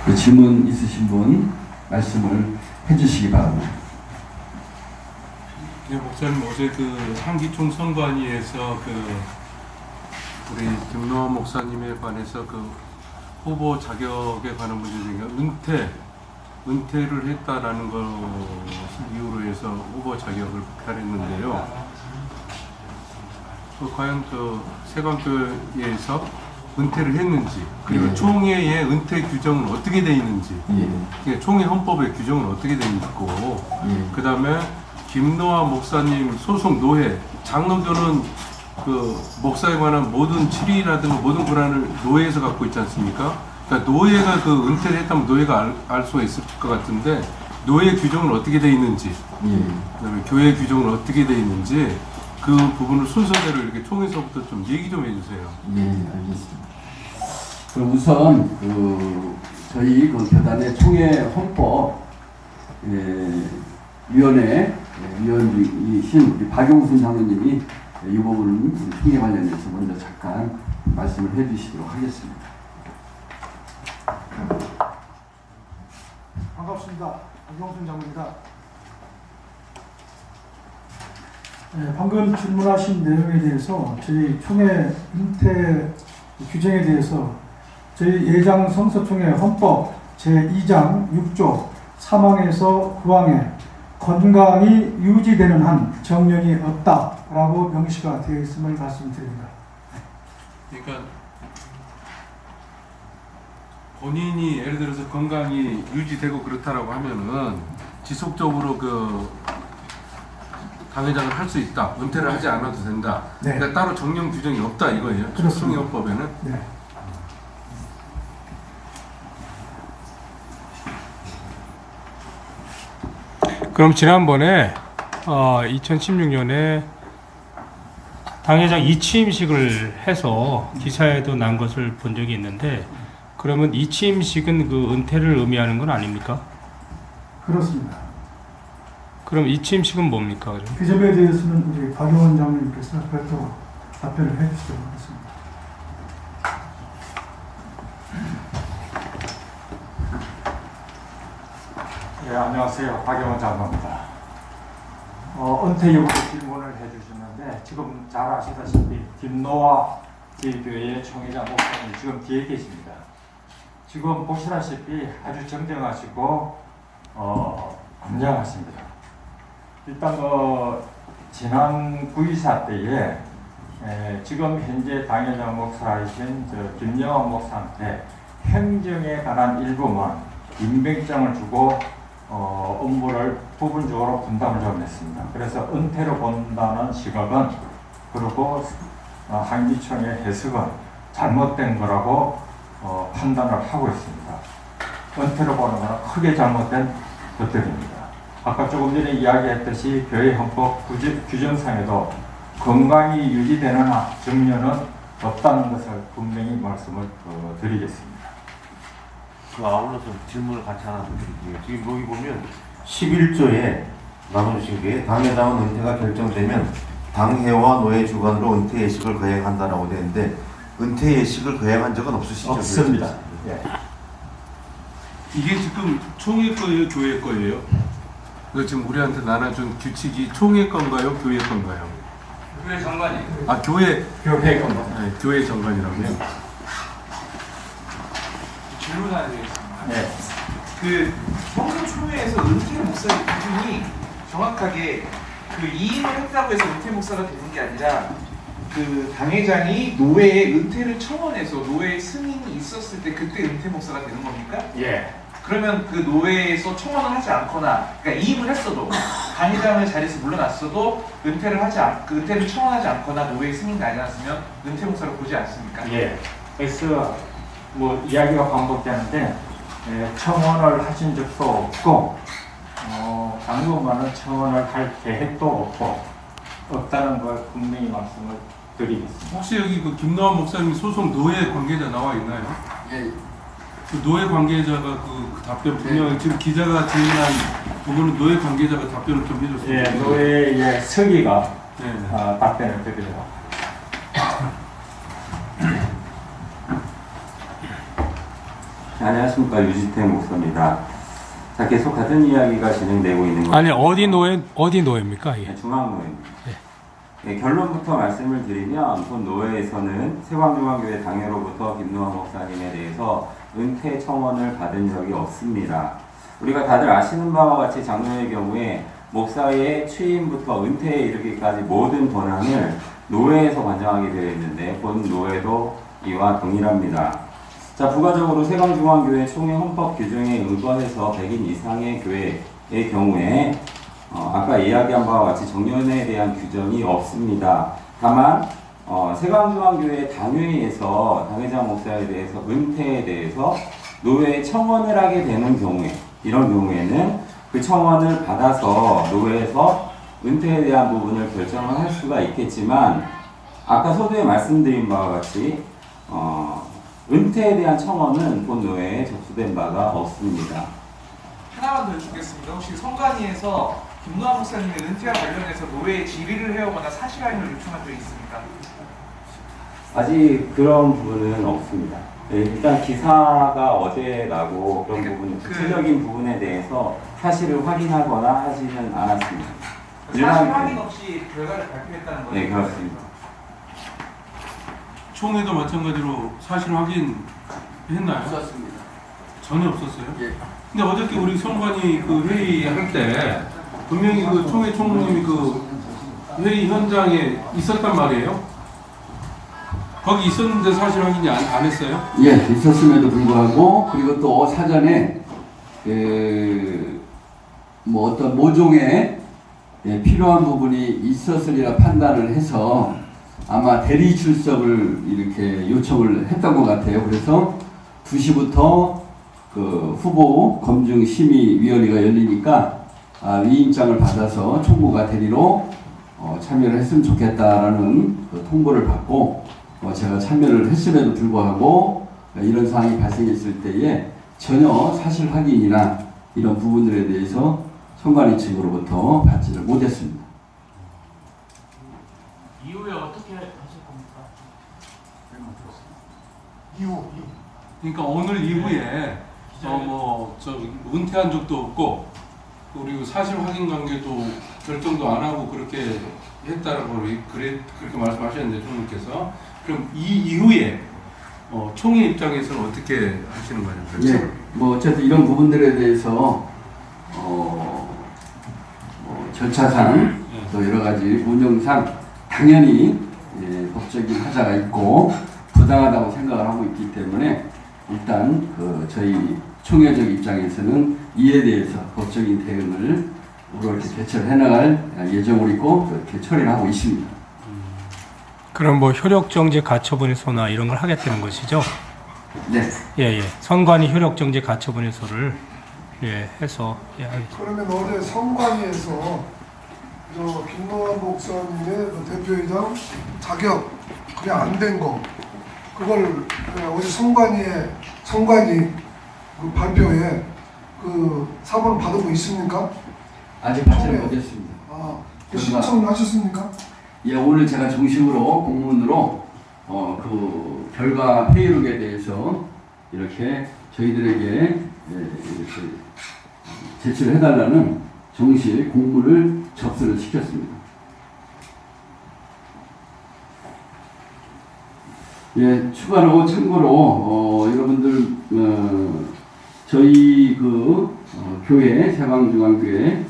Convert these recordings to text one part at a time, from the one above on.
그 질문 있으신 분 말씀을 해주시기 바랍니다. 네, 목사님 어제 그 상기총 선관위에서 우리 김노환 목사님에 관해서 후보 자격에 관한 문제 중에 은퇴를 했다라는 것을 이유로 해서 후보 자격을 박탈했는데요. 과연 세관교회에서 은퇴를 했는지, 그리고 총회의 은퇴 규정은 어떻게 되어 있는지, 총회 헌법의 규정은 어떻게 되어 있고, 그 다음에 김노환 목사님 소속 노회, 장로교는 목사에 관한 모든 질의라든가 모든 권한을 노회에서 갖고 있지 않습니까? 그러니까 노회가 은퇴를 했다면 노회가 알 수가 있을 것 같은데, 노회 규정은 어떻게 되어 있는지, 그다음에 교회 규정은 어떻게 되어 있는지, 그 부분을 순서대로 이렇게 총회에서부터 좀 얘기 좀 해주세요. 예, 알겠습니다. 그럼 우선 저희 교단의 총회 헌법 위원회 위원이신 우리 박용순 장로님이 이 부분은 총회 관련해서 먼저 잠깐 말씀을 해주시도록 하겠습니다. 반갑습니다. 박용순 장로입니다. 네, 방금 질문하신 내용에 대해서 저희 총회 은퇴 규정에 대해서 저희 예장 성서총회 헌법 제2장 6조 3항에서 9항에 건강이 유지되는 한 정령이 없다라고 명시가 되어 있음을 말씀드립니다. 그러니까 본인이 예를 들어서 건강이 유지되고 그렇다라고 하면은 지속적으로 당회장을 할 수 있다. 은퇴를 하지 않아도 된다. 네. 그러니까 따로 정령 규정이 없다 이거예요. 그렇습니다. 총회헌법에는. 네. 그럼 지난번에 2016년에 당회장 이취임식을 해서 기사에도 난 것을 본 적이 있는데, 그러면 이취임식은 은퇴를 의미하는 건 아닙니까? 그렇습니다. 그럼 이취임식은 뭡니까? 그럼? 그 점에 대해서는 우리 박용원 장로님께서 별도로 답변을 해주시도록 하겠습니다. 예, 안녕하세요. 박영원 장로입니다. 은퇴 여부로 질문을 해주셨는데, 지금 잘 아시다시피 김노화 제일교회의 총회장 목사님 지금 뒤에 계십니다. 지금 보시다시피 아주 정정하시고 건장하십니다. 일단 지난 9.24 때에 지금 현재 당회장 목사이신 김영환 목사한테 행정에 관한 일부만 임명장을 주고 업무를 부분적으로 분담을 좀 했습니다. 그래서 은퇴로 본다는 시각은, 그리고 한기총의 해석은 잘못된 거라고 판단을 하고 있습니다. 은퇴로 보는 것은 크게 잘못된 것들입니다. 아까 조금 전에 이야기했듯이 교회 헌법 규정상에도 건강이 유지되는 한 정년은 없다는 것을 분명히 말씀을 드리겠습니다. 아울러서 질문을 같이 하나 드릴게요. 지금 여기 보면 11조에 나눠주신 게 당회장은 은퇴가 결정되면 당회와 노회 주관으로 은퇴 예식을 거행한다라고 되는데, 은퇴 예식을 거행한 적은 없으시죠? 없습니다. 예. 이게 지금 총회 거예요, 교회 거예요? 지금 우리한테 나눠준 규칙이 총회 건가요, 교회 건가요? 교회 정관이에요. 아, 교회 건가? 네, 교회 정관이라고요? 질문 하나 드리겠습니다. 네. 성서총회에서 은퇴 목사의 기준이 정확하게 이임을 했다고 해서 은퇴 목사가 되는 게 아니라 당회장이 노회에 은퇴를 청원해서 노회에 승인이 있었을 때 그때 은퇴 목사가 되는 겁니까? 예. 그러면 그 노회에서 청원을 하지 않거나, 그러니까 이임을 했어도 당회장을 자리에서 물러났어도 은퇴를 청원하지 않거나 노회에 승인이 나지 않았으면 은퇴 목사를 보지 않습니까? 예. 그래서 이야기가 반복되는데, 청원을 하신 적도 없고, 당분간은 청원을 할 계획도 없다는 걸 분명히 말씀을 드리겠습니다. 혹시 여기 김노환 목사님 소속 노회 관계자 나와 있나요? 예. 노회 관계자가 그 답변 분명히 지금 기자가 질문한 부분은 노회 관계자가 답변을 좀 해줬습니다. 예, 노회의 서기가 네. 답변을 드리도록. 안녕하십니까, 유지태 목사입니다. 자, 계속 같은 이야기가 진행되고 있는 것 아니 어디 노예입니까? 예. 중앙노예입니다. 네, 결론부터 말씀을 드리면 본 노예에서는 세광중앙교회 당회로부터 김노환 목사님에 대해서 은퇴 청원을 받은 적이 없습니다. 우리가 다들 아시는 바와 같이 장로의 경우에 목사의 취임부터 은퇴에 이르기까지 모든 권한을 노회에서 관장하게 되어 있는데 본 노회도 이와 동일합니다. 자, 부가적으로 세광중앙교회 총회 헌법 규정에 의거해서 100인 이상의 교회의 경우에 아까 이야기한 바와 같이 정년에 대한 규정이 없습니다. 다만 세광중앙교회 당회에서 당회장 목사에 대해서 은퇴에 대해서 노회에 청원을 하게 되는 경우에, 이런 경우에는 그 청원을 받아서 노회에서 은퇴에 대한 부분을 결정을 할 수가 있겠지만, 아까 서두에 말씀드린 바와 같이 은퇴에 대한 청원은 본 노회에 접수된 바가 없습니다. 하나만 더 여쭙겠습니다. 혹시 성관위에서 김노환 목사님의 은퇴와 관련해서 노회에 질의를 해오거나 사실 확인을 요청한 적이 있습니까? 아직 그런 부분은 없습니다. 네, 일단 기사가 어제 나고 그런 부분, 구체적인 부분에 대해서 사실을 확인하거나 하지는 않았습니다. 사실 확인 없이 결과를 발표했다는 거죠? 네, 그렇습니다. 총회도 마찬가지로 사실 확인했나요? 없었습니다. 전혀 없었어요? 예. 근데 어저께 우리 선관위 그 회의할 때 분명히 그 총회 총무님이 그 회의 현장에 있었단 말이에요? 거기 있었는데 사실 확인이 안 했어요? 예, 있었음에도 불구하고, 그리고 또 사전에 뭐 어떤 모종의 필요한 부분이 있었으리라 판단을 해서 아마 대리 출석을 이렇게 요청을 했던 것 같아요. 그래서 2시부터 그 후보 검증 심의위원회가 열리니까 위임장을 받아서 총무가 대리로 참여를 했으면 좋겠다라는 그 통보를 받고 제가 참여를 했음에도 불구하고 이런 상황이 발생했을 때에 전혀 사실 확인이나 이런 부분들에 대해서 선관위 측으로부터 받지를 못했습니다. 이후에 어떻게 하실 겁니까? 그러니까 오늘 이후에 은퇴한 적도 없고 그리고 사실 확인 관계도 결정도 안 하고 그렇게 했다라고 그렇게 말씀하셨는데 총무께서 그럼 이 이후에 총회 입장에서는 어떻게 하시는 거예요? 예, 뭐 어쨌든 이런 부분들에 대해서 절차상 또 여러 가지 운영상 당연히 법적인 하자가 있고 부당하다고 생각을 하고 있기 때문에 일단 저희 총회적 입장에서는 이에 대해서 법적인 대응을 이렇게 대처를 해나갈 예정으로 있고 그렇게 처리를 하고 있습니다. 그럼 뭐 효력정지 가처분해소나 이런 걸 하겠다는 것이죠? 네. 예. 선관위 효력정지 가처분해소를 해서 그러면 어제 선관위에서 김노환 목사님의 그 대표이장 자격 그게 안 된 거 그걸 어제 선관위 그 발표에 그 사본을 받고 있습니까? 아직 받지를 못했습니다. 그 신청을 하셨습니까? 예, 오늘 제가 정식으로 공문으로 그 결과 회의록에 대해서 이렇게 저희들에게 이렇게 제출을 해달라는 정식 공문을 접수를 시켰습니다. 예, 추가로 참고로 여러분들 저희 교회 세광중앙교회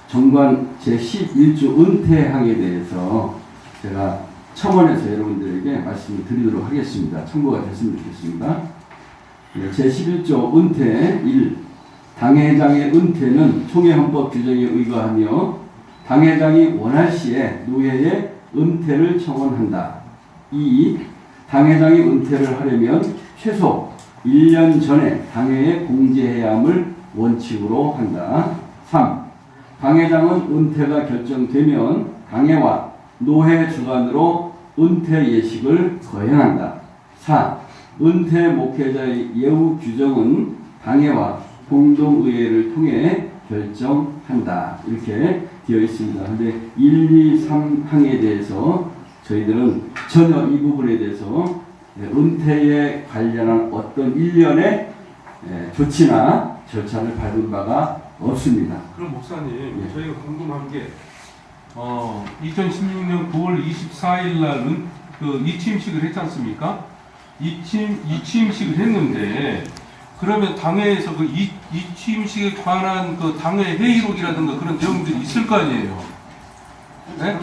정관 제11조 은퇴항에 대해서 제가 첨언해서 여러분들에게 말씀을 드리도록 하겠습니다. 참고가 됐으면 좋겠습니다. 제11조 은퇴 1. 당회장의 은퇴는 총회 헌법 규정에 의거하며 당회장이 원할 시에 노회에 은퇴를 청원한다. 2. 당회장이 은퇴를 하려면 최소 1년 전에 당회에 공지해야 함을 원칙으로 한다. 3. 당회장은 은퇴가 결정되면 당회와 노회 주관으로 은퇴 예식을 거행한다. 4. 은퇴 목회자의 예우 규정은 당회와 공동의회를 통해 결정한다. 이렇게 되어 있습니다. 그런데 1, 2, 3항에 대해서 저희들은 전혀 이 부분에 대해서 은퇴에 관련한 어떤 일련의 조치나 절차를 밟은 바가 없습니다. 그럼 목사님, 예. 저희가 궁금한 게 2016년 9월 24일 날 그 이취임식을 했지 않습니까? 이취임식을 했는데 그러면 당회에서 그 이취임식에 관한 그 당회 회의록이라든가 그런 내용들이 있을 거 아니에요? 네?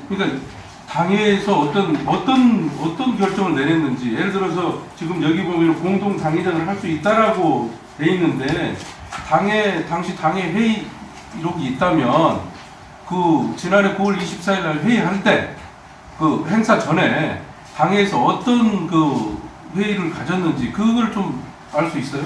그러니까 당회에서 어떤 결정을 내렸는지, 예를 들어서 지금 여기 보면 공동 당회장을 할 수 있다라고 돼 있는데 당시 당회 회의록이 있다면 그 지난해 9월 24일 날 회의할 때 그 행사 전에 당회에서 어떤 그 회의를 가졌는지 그걸 좀 알 수 있어요?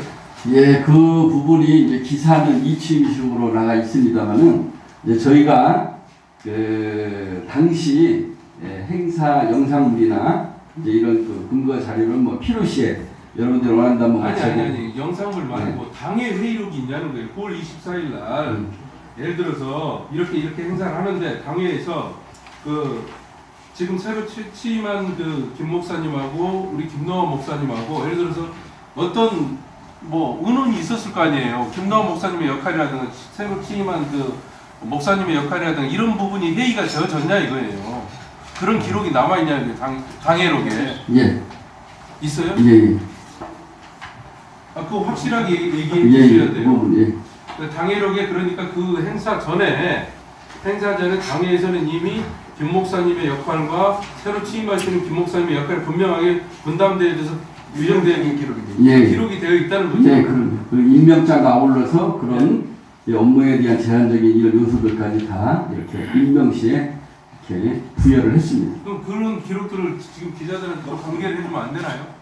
예, 그 부분이 이제 기사는 이취임식으로 나가 있습니다만은 이제 저희가 그 당시 행사 영상물이나 이제 이런 그 근거 자료를 뭐 필요시에 여러분들 원한다면 아니 영상물 말고 당회 회의록이 있냐는 거예요. 9월 24일 날 예를 들어서 이렇게 행사를 하는데 당회에서 그 지금 새로 취임한 그 김 목사님하고 우리 김노원 목사님하고 예를 들어서 어떤 뭐 의논이 있었을 거 아니에요. 김노원 목사님의 역할이라든가 새로 취임한 그 목사님의 역할이라든가 이런 부분이 회의가 되어졌냐 이거예요. 그런 기록이 남아있냐 이게 당회록에. 예. 있어요? 예. 그거 확실하게 얘기해 주셔야 돼요. 그 부분, 예. 그 당회록에 그러니까 그 행사 전에 당회에서는 이미 김 목사님의 역할과 새로 취임하시는 김 목사님의 역할이 분명하게 분담되어 있어서 유정되는 기록이 되어 있다는 거죠. 예, 그 임명장과 아울러서 그런 업무에 대한 제한적인 이런 요소들까지 다 이렇게 임명시에 이렇게 부여를 했습니다. 그럼 그런 기록들을 지금 기자들한테 공개를 해주면 안 되나요?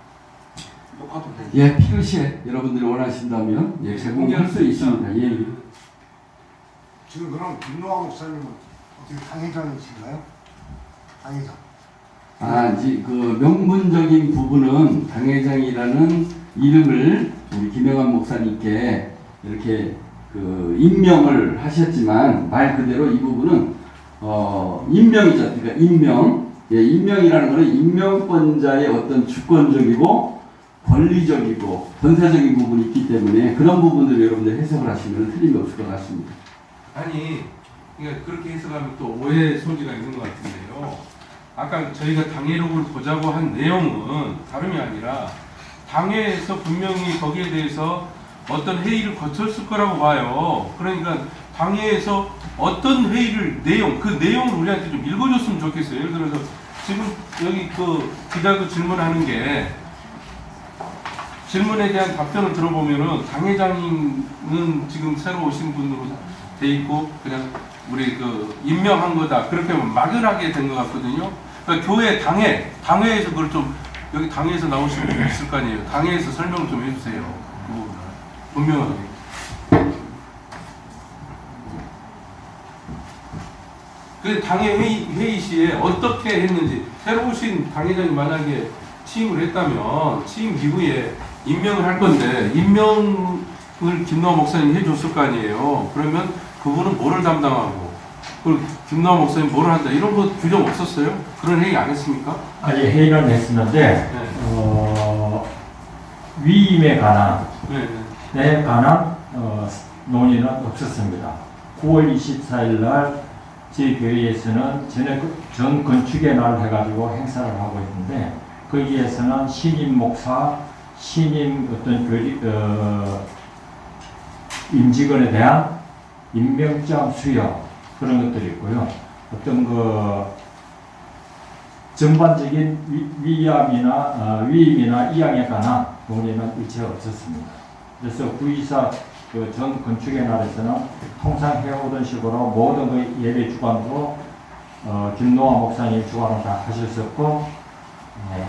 예, 필요시에 여러분들이 원하신다면 예, 제공할 수 있습니다. 예. 지금 그럼 김노아 목사님은 어떻게 당회장이신가요? 당회장. 이제 그 명문적인 부분은 당회장이라는 이름을 우리 김영환 목사님께 이렇게 그 임명을 하셨지만 말 그대로 이 부분은 임명이죠. 그러니까 임명. 예, 임명이라는 것은 임명권자의 어떤 주권적이고 권리적이고 권세적인 부분이 있기 때문에 그런 부분들을 여러분들 해석을 하시면 틀림이 없을 것 같습니다. 아니, 그러니까 그렇게 해석하면 또 오해 소지가 있는 것 같은데요. 아까 저희가 당회록을 보자고 한 내용은 다름이 아니라 당회에서 분명히 거기에 대해서 어떤 회의를 거쳤을 거라고 봐요. 그러니까 당회에서 어떤 회의를 그 내용을 우리한테 좀 읽어줬으면 좋겠어요. 예를 들어서 지금 여기 그 기자도 질문하는 게 질문에 대한 답변을 들어보면은 당회장은 지금 새로 오신 분으로 돼 있고 그냥 우리 그 임명한 거다 그렇게 막연하게 된 것 같거든요. 그러니까 교회 당회에서 그걸 좀 여기 당회에서 나오신 분 있을 거 아니에요. 당회에서 설명을 좀 해주세요. 그 부분을 분명하게. 그 당회 회의 시에 어떻게 했는지 새로 오신 당회장이 만약에 취임을 했다면 취임 이후에 임명을 할 건데 임명을 김노아 목사님이 해줬을 거 아니에요. 그러면 그분은 뭐를 담당하고 그리고 김노아 목사님 뭐를 한다 이런 거 규정 없었어요? 그런 회의 안 했습니까? 아니 회의는 했었는데 네. 위임에 관한 네. 논의는 없었습니다. 9월 24일 날 저희 교회에서는 전 건축의 날 해가지고 행사를 하고 있는데 거기에서는 신임 목사, 신임 임직원에 대한 임명장 수여 그런 것들이 있고요. 어떤 그 전반적인 위임이나 이양에 관한 논의는 일체 없었습니다. 그래서 구이사 전 건축의 날에서는 통상 해오던 식으로 모든 그 예배 주관도 김노아 목사님 주관을 다 하셨었고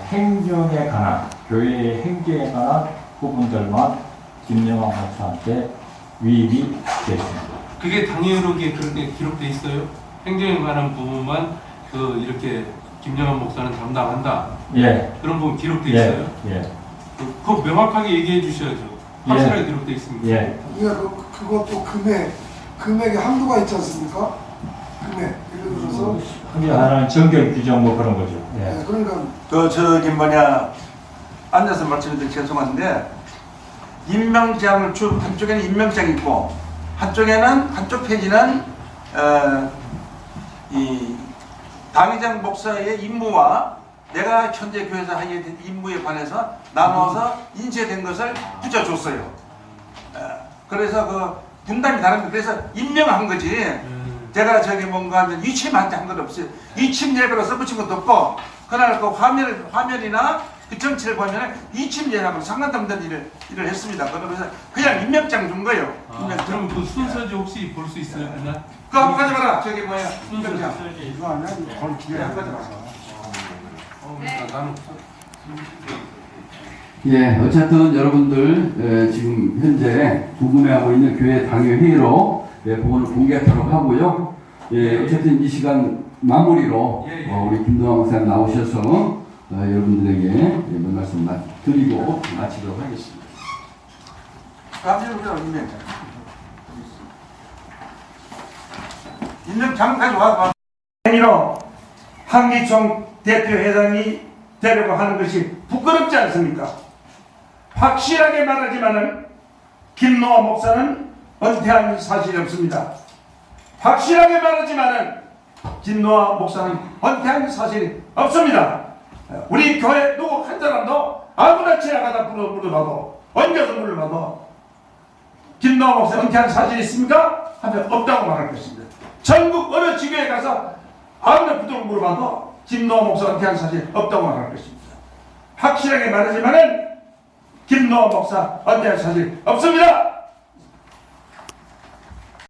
행정에 관한 교회의 행정에 관한 부분들만 김영환 목사한테 위임이 됐습니다. 그게 당회록에 그렇게 기록돼 있어요? 행정에 관한 부분만 이렇게 김영환 목사는 담당한다. 예. 그런 부분 기록돼 있어요? 예. 그거 명확하게 얘기해 주셔야죠. 확실하게 기록돼 있습니다. 예. 그러니까 그것도 금액의 한도가 있지 않습니까? 금액. 예를 들어서 하나는 정결 규정 뭐 그런 거죠. 예. 그러니까 저기 뭐냐 앉아서 말씀드리기 죄송한데 임명장을 한쪽에는 임명장이 있고 한쪽 페이지는 이 당회장 목사의 임무와 내가 현재 교회에서 하게 된 임무에 관해서 나눠서 인쇄된 것을 붙여줬어요. 그래서 그 분담이 다릅니다. 그래서 임명한 거지. 제가 저기 뭔가 하면 위침한테 한 건 없어요. 위침 예배로 써붙인 것도 없고 그날 그 화면이나 그 정치를 보면 위침 예배하고 상관없는 일을 했습니다. 그러면서 그냥 임명장 준 거예요. 그럼 그 순서지 혹시 볼 수 있어요? 그날? 그거 한번 가져봐라. 저기 뭐야 임명장. 이거 아니야? 이거 기회 안 가져가. 나는 예, 어쨌든 여러분들 지금 현재 궁금해하고 있는 교회 당회 회의로 부분을 공개하도록 하고요. 예, 어쨌든 이 시간 마무리로 우리 김동환 목사님 나오셔서 여러분들에게 몇 말씀 드리고 마치도록 하겠습니다. 임명장. 임명장 가져와. 행위로 한기총 대표회장이 되려고 하는 것이 부끄럽지 않습니까? 확실하게 말하지만은 김노아 목사는 은퇴한 사실이 없습니다. 확실하게 말하지만은 김노아 목사는 은퇴한 사실이 없습니다. 우리 교회 누구 한 사람도 아무나 지나가다 물어봐도 얹어서 물어봐도 김노아 목사 은퇴한 사실이 있습니까? 하면 없다고 말할 것입니다. 전국 어느 지교에 가서 아무나 부도록 물어봐도 김노아 목사 은퇴한 사실 없다고 말할 것입니다. 확실하게 말하지만은 김노아 목사 은퇴한 사실 없습니다.